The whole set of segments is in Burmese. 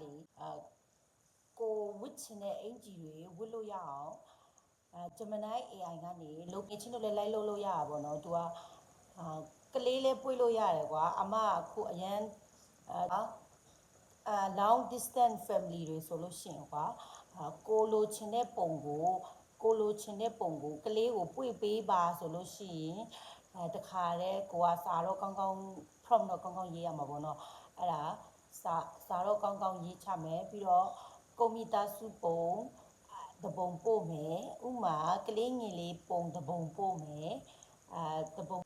လေကိုဝစ်ချင်တဲ့အင်ဂျီတွေဝစ်လို့ရအောင်Gemini AI ကနေလုပ်ပြချင်းတို့လည်းလိုက်လို့ရတာပေါ့နော်သူကကလေးလေးပွေးလို့ရတယ်ကွာအမအခုအရန်long distance family တွေဆိုလို့ရှိရင်ကွာကိုလိုချင်တဲ့ပုံကိုကလေးကိုပွေပေးပါဆိုလို့ရှိရင်တခါတည်းကိုကစာတော့ကောင်းကောင်း prompt တော့ကောင်းကောင်းရေးရမှာပေါ့နော်အဲ့ဒါစာတော့ကောင်းကောင်းရေးချမယ်ပြီးတော့ကွန်ပျူတာစုပုံတပုံပို့မယ်ဥမာကလေးငယ်လေးပုံတပုံပို့မယ်တပုံ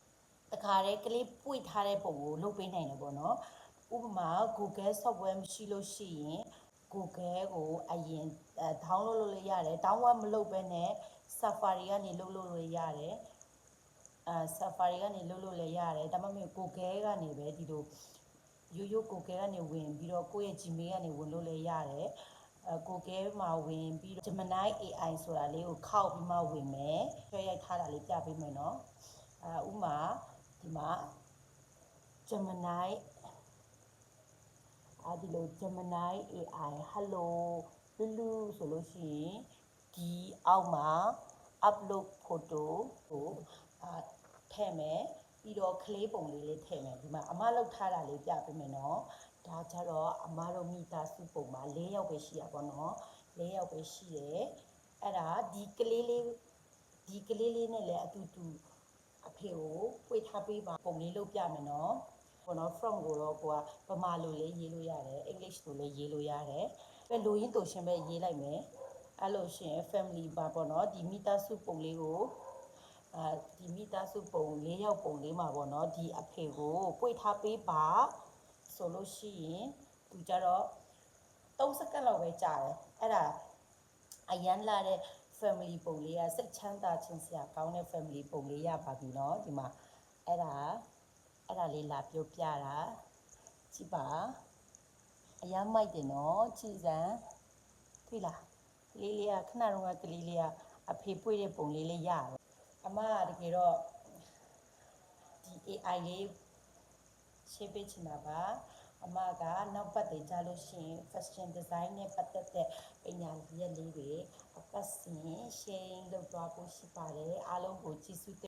တခါတည်းကလေးပွေထားတဲ့ပုံကိုလုပ်ပေးနိုင်တယ်ပေါ့နော်ဥပမာ Google software မရှိလို့ရှိရင် Google ကိုအရင် download လုပ်လို့ရတယ် download မလုပ်ဘဲနဲ့ Safari ကနေလုပ်လို့ရတယ်Safari ကနေလုပ်လို့လည်းရတယ်ဒါမှမဟုတ် Google ကနေပဲဒီလိုရိုး Google ကနေဝင်ပြီးတော့ကိုယ့်ရဲ့ Gmail ကနေဝင်လို့လည်းရတယ်Google မှာဝင်ပြီးတော့ Gemini AI ဆိုတာလေးကိုခောက်ပြီးမှဝင်မယ်ဆွဲရိုက်ထားတာလေးပြပေးမယ်နော်ဥမာဒီမှာ Gemini ဒီလို Gemini AI hello လူလူဆိုလို့ရှိရင်ဒီအောက်မှာ upload photo ကိုထည့်မယ်ပြီးတော့ကလေးပုံလေးထည့်မယ်ဒီမှာအမလောက်ထားတာလေးပြပေးမယ်နော်ဒါကြတော့အမတို့မိသားစုပုံမှာ၄ယောက်ပဲရှိရပါတော့၄ယောက်ပဲရှိတယ်အဲ့ဒါဒီကလေးလေးနဲ့လည်းအတူတူအဖေကိုပွေထားပေးပါပုံလေးလုပ်ပြမယ်နော်ပေါ့နော် from ကိုတော့ကိုကဗမာလိုလေးရေးလို့ရတယ် English လိုလေးရေးလို့ရတယ်ပဲလိုရင်းတူရှင်ပဲရေးလိုက်မယ်အဲ့လိုရှင် family ပါပေါ့နော်ဒီမိသားစုပုံလေးကိုဒီမိသားစုပုံ၄ယောက်ပုံလေးမှာပေါ့နော်ဒီအဖေကိုပွေထားပေးပါဆိုလို့ရှိရင်သူကြတော့3စက္ကန့်လောက်ပဲကြာတယ်အဲ့ဒါအရန်လာတဲ့ family ပုံလေးကစိတ်ချမ်းသာခြင်းစရာကောင်းတဲ့ family ပုံလေးရပါပြီเนาะဒီမှာအဲ့ဒါလေးလာပြောပြတာကြည့်ပါအရန်မိုက်တယ်เนาะကြည်စံတွေ့လားကလေးလေးကခဏတော့ကလေးလေးကအဖေပွေတဲ့ပုံလေးလေးရတယ်အမကတကယ်တော့ဒီ AI လေးရှင်းပေးချင်တာပါအမကနောက်ပတ်တွေကြားလို့ရှိရင် fashion design နဲ့ပတ်သက်တဲ့ပညာရပ်လေးတွေအပတ်စဉ် sharing လုပ်သွားဖို့ရှိပါတယ်အားလုံးကိုကျေးဇူး